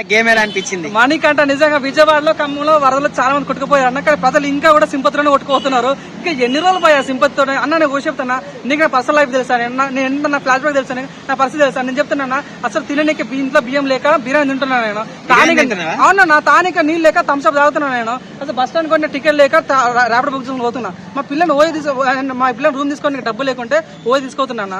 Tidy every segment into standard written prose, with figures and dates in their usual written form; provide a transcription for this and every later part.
Game ఎలా అనిపించింది? మణికంఠ నిజంగా విజయవాడలో ఖమ్మంలో వరదలు చాలా మంది కొట్టుకుపోయారు అన్న, కానీ ప్రజలు ఇంకా కూడా సింపతిలోనే కొట్టుకుపోతున్నారు. ఇంకా ఎన్ని రోజులు పోయా సింపతితో అన్న. నేను చెప్తున్నా, నీకు నా పర్సనల్ లైఫ్ తెలుసా, నేను ఎంత నా ఫ్లాష్ బ్యాక్ తెలుసా, నా పరిస్థితి తెలుసా. నేను చెప్తున్నా అసలు తిననీకి ఇంట్లో బియ్యం లేక బిర్యానీ తింటున్నాను నేను. అవునా, నా తానిక నీళ్ళు లేక థమ్స్అప్ తాగుతున్నాను నేను. అసలు బస్ స్టాండ్ కొన్ని టికెట్ లేక ర్యాపిడ్ బుక్ చేసుకుని పోతున్నా. మా పిల్లలు మా పిల్లలు రూమ్ తీసుకొని డబ్బు లేకుంటే తీసుకుపోతున్నా.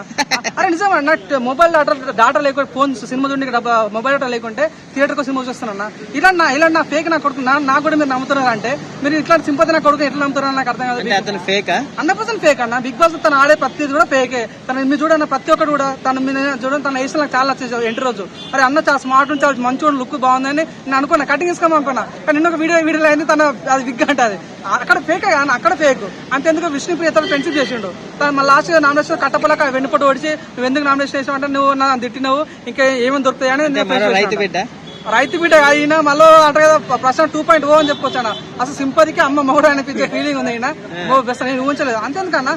అరే నిజమా, నా మొబైల్ డాటా లేకుంటే ఫోన్ సినిమా చూడండి, మొబైల్ డాటా లేకుంటే థియేటర్ కు సినిమా చూస్తున్నా. ఇలా నా ఫేక్ నా కొడుకు నాకు కూడా మీరు నమ్ముతున్నారు అంటే, మీరు ఇట్లాంటి సింపతి నా కొడుకు ఎట్లా నమ్ముతున్నారు నాకు అర్థం కాదు. 100% ఫేక్ అన్న. బిగ్ బాస్ తను ఆడే ప్రతిది కూడా ఫేకే. తను మీరు చూడండి ప్రతి ఒక్కరు కూడా తను చూడండి, తన వేసిన నాకు చాలా నచ్చేది ఎంట్రీ రోజు. అరే అన్న చాలా స్మార్ట్ నుంచి చాలా మంచి లుక్ బాగుందని నేను అనుకున్నా, కటింగ్ ఇసుకోమని అనుకున్నా. కానీ నిన్న ఒక వీడియోలో అయింది తన అది విగ్ అంటే అది అక్కడ ఫేక్ అన్న, అక్కడ ఫేక్. అంతెందుకు విష్ణుప్రియ ఫ్రెండ్షిప్ చేసిండు. తను మళ్ళీ లాస్ట్ నామినేషన్ కట్టపలక వెన్నుపట్టు ఓడిచి నువ్వు ఎందుకు నామినేషన్ చేసావు అంటే, నువ్వు నా తిట్టినవు ఇంకా ఏమేమి దొరుకుతాయని. రైతు బిడ్డ అయినా మళ్ళీ అంటే కదా ప్రశ్న 2.0 అని చెప్పుకొచ్చాను. అసలు సింపతికి అమ్మ మొగుడు అనిపించే ఫీలింగ్ ఉంది. నేను ఊహించలేదు అంతేందుకన్నా.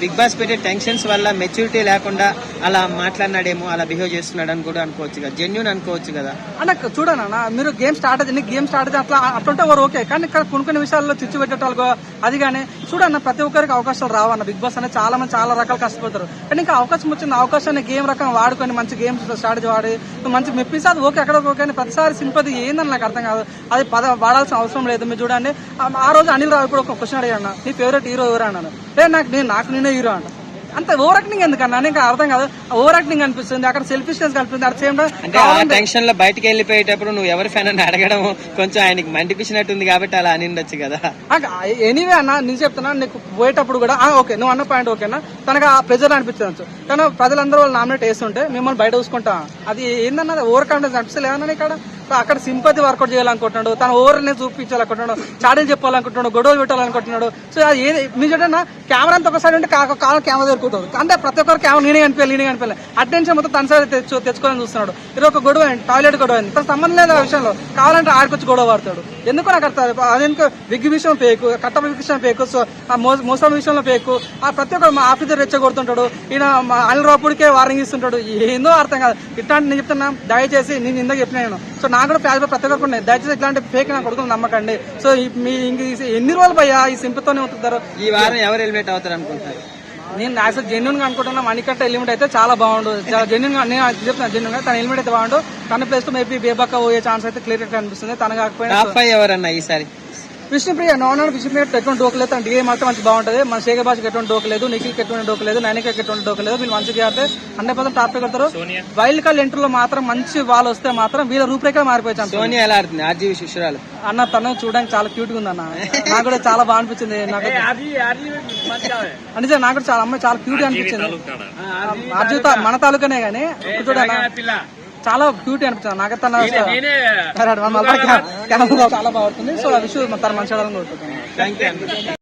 బిగ్ బాస్ పెట్టే టెన్షన్స్ వల్ల మెచ్యూరిటీ లేకుండా అలా మాట్లాడినాడేమో, అలా బిహేవ్ చేస్తున్నాడు అని కూడా అనుకోవచ్చు కదా, జెన్యూన్ అనుకోవచ్చు కదా అన్న. చూడనా, మీరు గేమ్ స్టార్ట్ అయితే అట్లుంటే ఎవరు ఓకే, కానీ ఇక్కడ కొన్ని విషయాల్లో చిచ్చు పెట్టేటాలు అది. కానీ చూడన్న, ప్రతి ఒక్కరికి అవకాశాలు రావన్న. బిగ్ బాస్ అనేది చాలా మంది చాలా రకాలు కష్టపడతారు, కానీ ఇంకా అవకాశం వచ్చింది. అవకాశాన్ని గేమ్ రకం వాడుకొని మంచి గేమ్స్ స్టార్ట్ వాడి మంచి మెప్పిస్తే అది ఓకే, అక్కడ ఓకే. ప్రతిసారి సింపతి ఏందని నాకు అర్థం కాదు. అది వాడాల్సిన అవసరం లేదు. మీరు చూడండి, ఆ రోజు అనిల్ రావు కూడా ఒక క్వశ్చన్ అడిగాను, నీ ఫేవరెట్ హీరో ఎవరు అన్నాను. నాకు నేనే హీరో అంట. అంత ఓవర్ యాక్టింగ్ ఎందుకన్నా, నీకు అర్థం కాదు. ఓవర్ యాక్టింగ్ అనిపిస్తుంది, అక్కడ సెల్ఫిష్నెస్ కనిపిస్తుంది. అట్ సేమ్ టైం టెన్షన్ లో బయటకు వెళ్ళిపోయేటప్పుడు నువ్వు ఎవరి ఫ్యాన్ అని అడగడం కొంచెం ఆయనకి మండిపించినట్టుంది కాబట్టి అలా అనిండొచ్చు కదా. ఎనీవే అన్న, నేను చెప్తున్నా, నీకు పోయేటప్పుడు కూడా ఓకే నువ్వు అన్న పాయింట్ ఓకేనా. తనకు ఆ ప్రెజర్ అనిపించవచ్చు, కానీ ప్రజలందరూ వాళ్ళు నామినేట్ వేస్తుంటే మిమ్మల్ని బయట చూసుకుంటా. అది ఏందన్నది ఓవర్ కాన్ఫిడెన్స్ అనిపిస్తలేదన్నా ఇక్కడ. అక్కడ సింపతి వర్కౌట్ చేయాలనుకుంటున్నాడు, తన ఓవర్ని చూపించాలనుకుంటున్నాడు, చాడీలు చెప్పాలనుకుంటున్నాడు, గొడవలు పెట్టాలనుకుంటున్నాడు. సో అది ఏది మీరు చూడండి, కెమెరా అంతా ఒకసారి ఉంటే కాలం కెమెరా దొరుకుతుంది. అంటే ప్రతి ఒక్కరు కెమెరా నేనే కనిపించాలి. అటెన్షన్ మొత్తం తన సైడ్ తెచ్చుకోవాలని చూస్తున్నాడు. ఇది ఒక గొడవ అయింది, టాయిలెట్ గొడవ అయింది, తన సంబంధం లేదు ఆ విషయంలో. కావాలంటే ఆడికొచ్చి గొడవ పడతాడు. ఎందుకు నాకు అర్థం. అదెందుకు విగ్ విషయం ఫేకు, కట్టప విషయం ఫేకు, మోసం విషయంలో ఫేకు. ప్రతి ఒక్కరు మా ఆఫీసర్ రెచ్చగొడుతుంటాడు. ఈయన అనిల్ రాపుడికే వార్నింగ్ ఇస్తుంటాడు. ఏందో అర్థం కాదు. ఇట్లాంటి నేను చెప్తున్నా, దయచేసి నేను ఇందాక చెప్పినాను. సో నాకు కూడా ఫ్లాష్ బ్యాక్ ప్రతి ఒక్కరు ఉన్నాయి. దయచేసి ఇట్లాంటి ఫేక్ నా కొడుకుని నమ్మకండి. సో మీ ఎన్ని రోజులు భయ్యా ఈ సింపతితోనే ఉంటున్నారు. ఈ వారం ఎవరు ఎలిమినేట్ అవుతారు అనుకుంటారు? నేను యాక్చువల్ జెన్యున్ గా అనుకుంటున్నా, మణికంఠ ఎలిమినేట్ అయితే చాలా బాగుండు. చాలా జెన్యున్ గా నేను చెప్తున్నా, జెన్యున్ గా తన ఎలిమినేట్ అయితే బాగుండు. తన ప్లేస్ తో మేబీ బేబక్క పోయే ఛాన్స్ అయితే క్లియర్ అనిపిస్తుంది. తన కాకపోయినా ఎవరన్నా ఈసారి విష్ణుప్రియ విష్ణుప్రియ ఎటువంటి డోకలేదు. తన డిఏ మాత్రం మంచి బాగుంటుంది. మన శేఖర్ భాషకి ఎటువంటి డోకలేదు, నిఖిల్కి ఎటువంటి డోకలేదు, నైనికకి ఎటువంటి డోకలేదు. వీళ్ళు మంచిగా ఆడితే 100% టాప్ వెళ్తారు. వైల్డ్ కార్డ్ ఎంట్రీలో మాత్రం మంచి వాళ్ళు వస్తే మాత్రం వీళ్ళ రూపురేఖ మారిపోయాం. సోనియా ఎలా ఆడుతుంది? ఆర్జీవి శిష్యురాలు అన్న, తను చూడడానికి చాలా క్యూట్ గా ఉంది అన్న. నాకు కూడా చాలా బాగా అనిపించింది. నాకు నిజంగా నాకు కూడా చాలా అమ్మాయి చాలా క్యూట్ గా అనిపించింది. ఆర్జీవి మన తాలూకానే గానీ చూడన్నా చాలా క్యూట్ అనిపించింది నాకు. తన చాలా బాగుంటుంది. సో ఆ విషయం తన మంచి కోరుకుంటున్నాను.